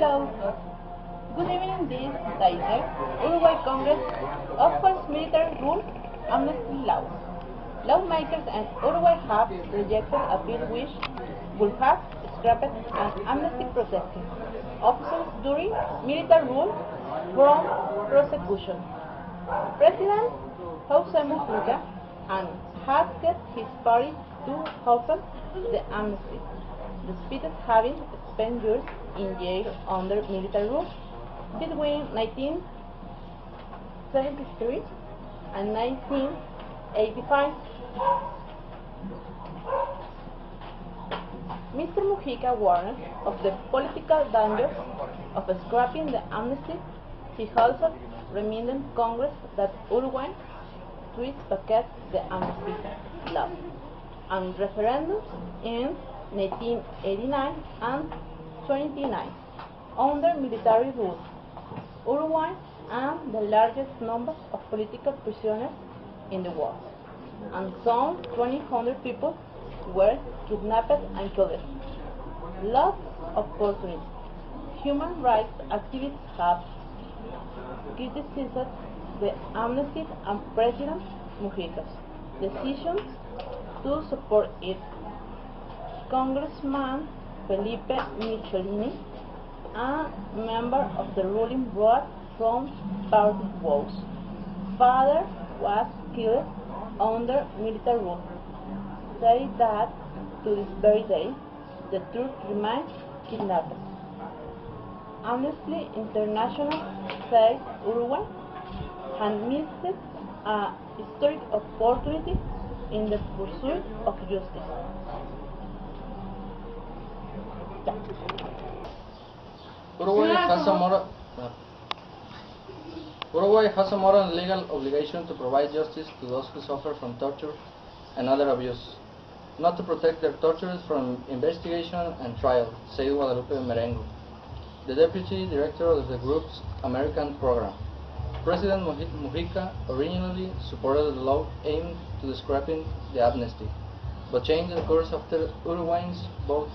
Hello. Good evening. This Daisy. Uruguay Congress offers military rule amnesty laws. Lawmakers in Uruguay have rejected a bill which would have scrapped an amnesty protecting officers during military rule from prosecution. President Jose Mujica and asked his party to offer the amnesty, despite having spent years in jail under military rule between 1973 and 1985. Mr. Mujica warned of the political dangers of scrapping the amnesty. He also reminded Congress that Uruguay twice passed the amnesty law and referendums in 1989 and 29 under military rule. Uruguay and the largest number of political prisoners in the world, and some 2,000 people were kidnapped and killed. Lots of opportunities. Human rights activists have criticized the amnesty and President Mujica's decisions to support it. Congressman Felipe Michelini, a member of the ruling board from party Woes, father was killed under military rule, say that to this very day the truth remains kidnapped. Amnesty International says Uruguay had missed a historic opportunity in the pursuit of justice. Uruguay has a moral and legal obligation to provide justice to those who suffer from torture and other abuse, not to protect their torturers from investigation and trial, said Guadalupe Merengo, the deputy director of the group's American program. President Mujica originally supported the law aimed to scrapping the amnesty, but changed the course after Uruguayans voted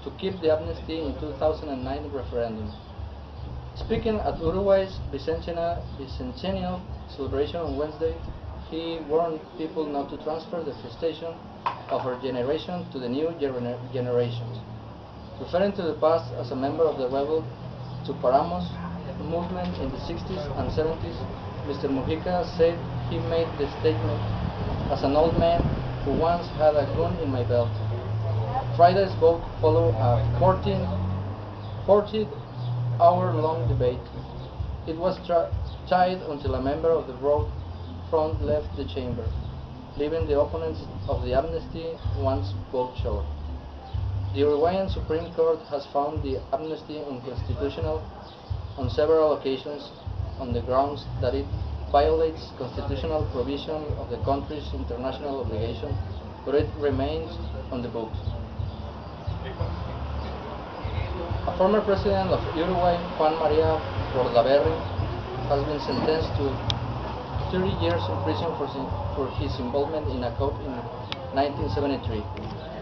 to keep the amnesty in 2009 referendum. Speaking at Uruguay's bicentennial celebration on Wednesday, he warned people not to transfer the frustration of our generation to the new generations. Referring to the past as a member of the rebel Tupáramos movement in the 60s and 70s, Mr. Mujica said he made the statement as an old man who once had a gun in my belt. Friday's vote followed a 40-hour-long debate. It was tied until a member of the Broad Front left the chamber, leaving the opponents of the amnesty one vote short. The Uruguayan Supreme Court has found the amnesty unconstitutional on several occasions on the grounds that it violates constitutional provision of the country's international obligation, but it remains on the books. A former president of Uruguay, Juan María Bordaberry, has been sentenced to 30 years in prison for his involvement in a coup in 1973.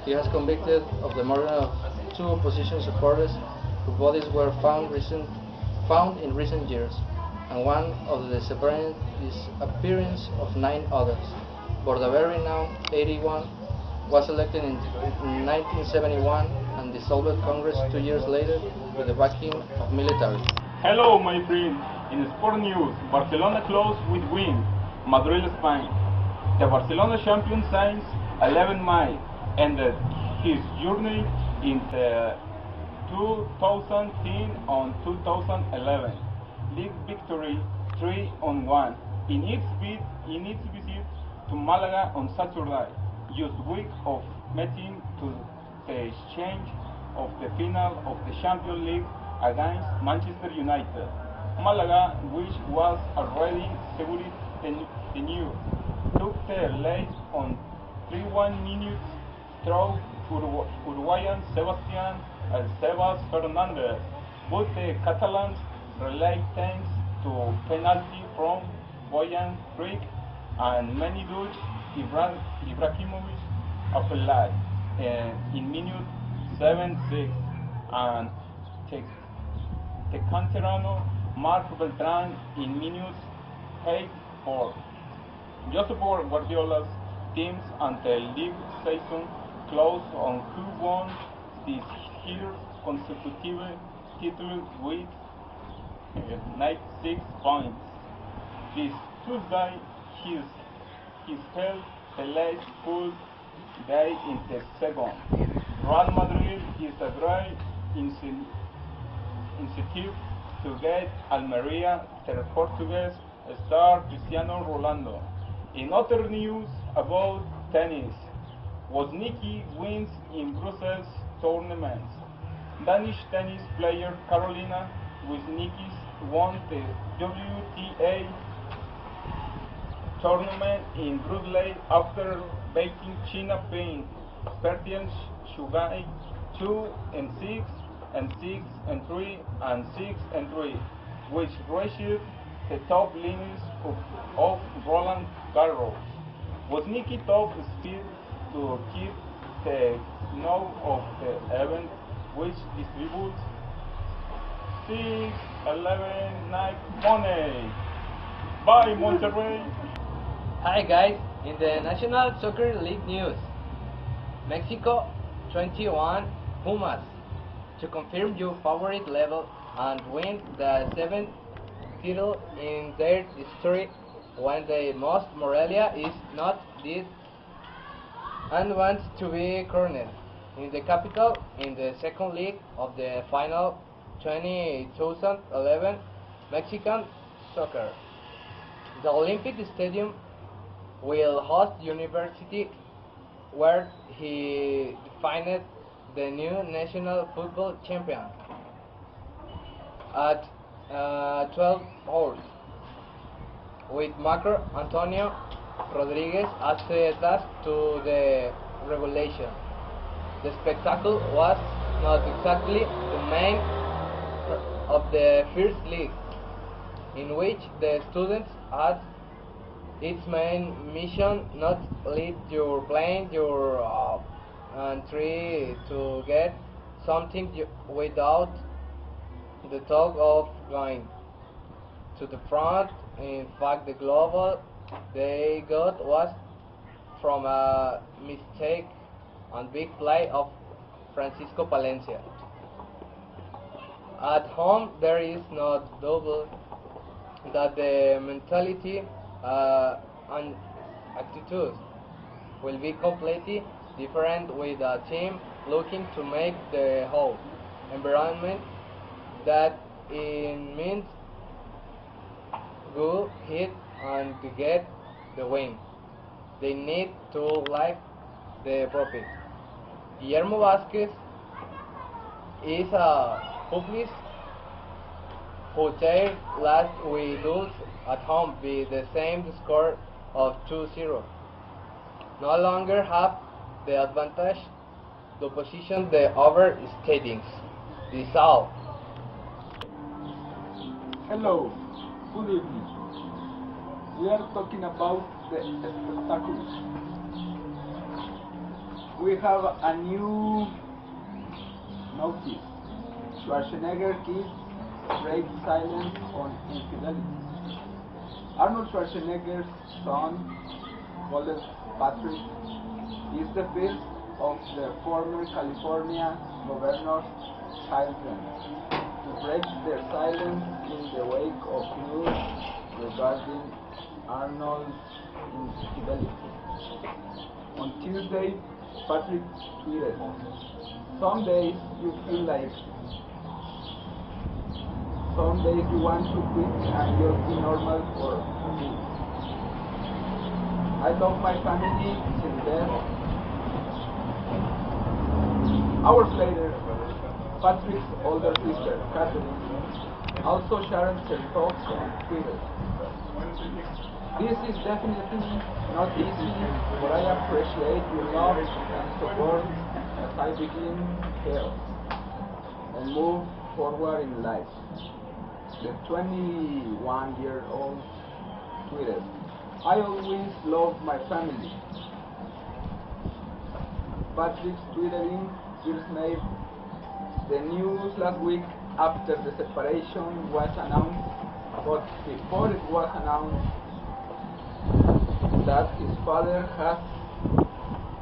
He has convicted of the murder of 2 opposition supporters whose bodies were found in recent years, and one of the disappearance of 9 others. Bordaberry, now 81, was elected in 1971 and dissolved Congress 2 years later with the backing of military. Hello, my friend. In sport news, Barcelona closed with win, Madrid, Spain. The Barcelona champion since 11 May ended his journey in the 2010 and 2011 league victory 3-1 in its visit to Malaga on Saturday, just week of meeting to the exchange of the final of the Champions League against Manchester United. Malaga, which was already secured the news, took the lead on 3-1 minutes through Uruguayan Sebastián Sebas Fernández, but the Catalans relayed thanks to penalty from Boyan Creek and many Dutch Ibrahimovic applied in minute 76 and 6. the canterano Marc Beltran in minus 8-4. Josep Guardiola's teams until league season closed on who won this year's consecutive title with 96 points. This Tuesday, he held the last full day in the second. Real Madrid is a great incentive to get Almeria their Portuguese star Cristiano Ronaldo. In other news about tennis, Wozniacki wins in Brussels tournaments. Danish tennis player Carolina Wozniacki won the WTA tournament in Brussels after beating China Ping, Pertian Shugai 2-6 and 6-3 and 6-3, which reached the top limits of Roland Garros. Wozniacki top speed to keep the know of the event, which distributes 6-11 night money. Bye, Monterrey. Hi guys, in the National Soccer League news, Mexico 21 Pumas to confirm your favorite level and win the 7th title in their history when the most Morelia is not dead and wants to be crowned in the capital in the second leg of the final 2011 Mexican soccer. The Olympic Stadium will host University, where he defined the new national football champion at 12 hours, with Macro Antonio Rodriguez as the task to the regulation. The spectacle was not exactly the main of the first league, in which the students had its main mission not lead your playing your and try to get something without the talk of going to the front. In fact, the global they got was from a mistake and big play of Francisco Palencia. At home, there is no double that the mentality and attitude will be completely different, with a team looking to make the whole environment that it means go hit and to get the win. They need to like the profit. Guillermo Vasquez is a publicist who said last we lose at home by the same score of 2-0. No longer have the advantage to position the over standings. This is all. Hello, good evening. We are talking about the spectacles. We have a new notice. Schwarzenegger kids break silence on infidelity. Arnold Schwarzenegger's son, called Patrick, is the first of the former California governor's children to break their silence in the wake of news regarding Arnold's infidelity. On Tuesday, Patrick tweeted, "Some days you feel like, some days you want to quit and just be normal for me. I love my family since then." Hours later, Patrick's older sister, Catherine, also shared her thoughts on Twitter. "This is definitely not easy, but I appreciate your love and support as I begin heal and move forward in life." The 21-year-old tweeted, "I always loved my family." Patrick's twittering first made The news last week after the separation was announced, but before it was announced that his father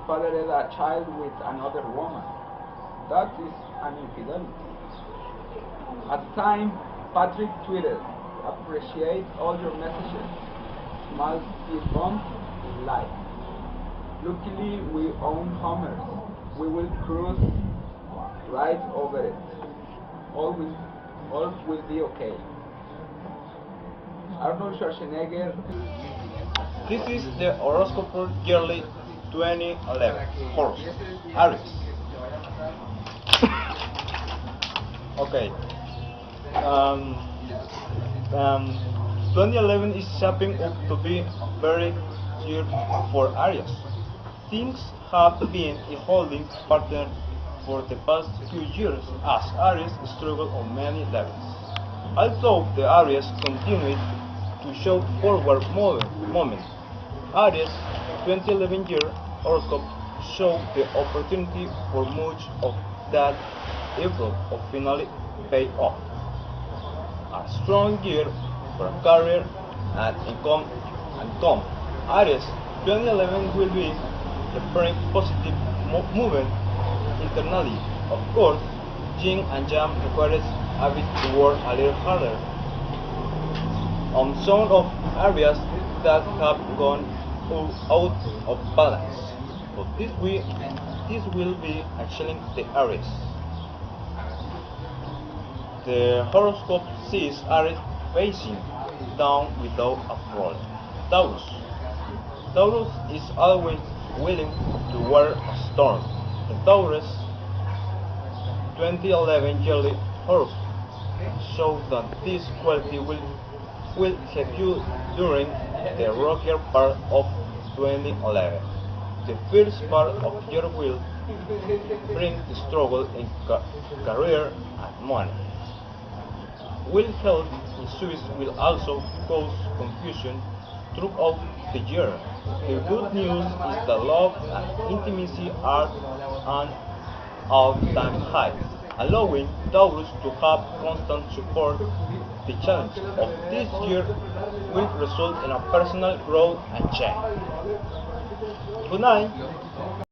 fathered a child with another woman. That is an infidelity. At the time, Patrick tweeted, "Appreciate all your messages. Must be bumped in life. Luckily, we own Hummers. We will cruise right over it. All will be okay." Arnold Schwarzenegger. This is the horoscope for yearly 2011. Horse, Aries. Okay. Um, 2011 is shaping up to be very year for Aries. Things have been a holding pattern for the past few years as Aries struggle on many levels. Although the Aries continued to show forward moment, Aries 2011 year horoscope showed the opportunity for much of that effort of finally pay off. A strong year for career and income. Aries 2011 will be a very positive movement internally. Of course, yin and yang requires a bit to work a little harder on some of areas that have gone out of balance, but this will be actually the Aries. The horoscope sees Aries facing down without a front. Taurus is always willing to wear a storm. The Taurus 2011 yearly horoscope shows that this quality will help you during the rockier part of 2011. The first part of your will bring struggle in career and money. Will health issues will also cause confusion throughout the year. The good news is that love and intimacy are an all-time high, allowing Taurus to have constant support. The challenge of this year will result in a personal growth and change. Good night.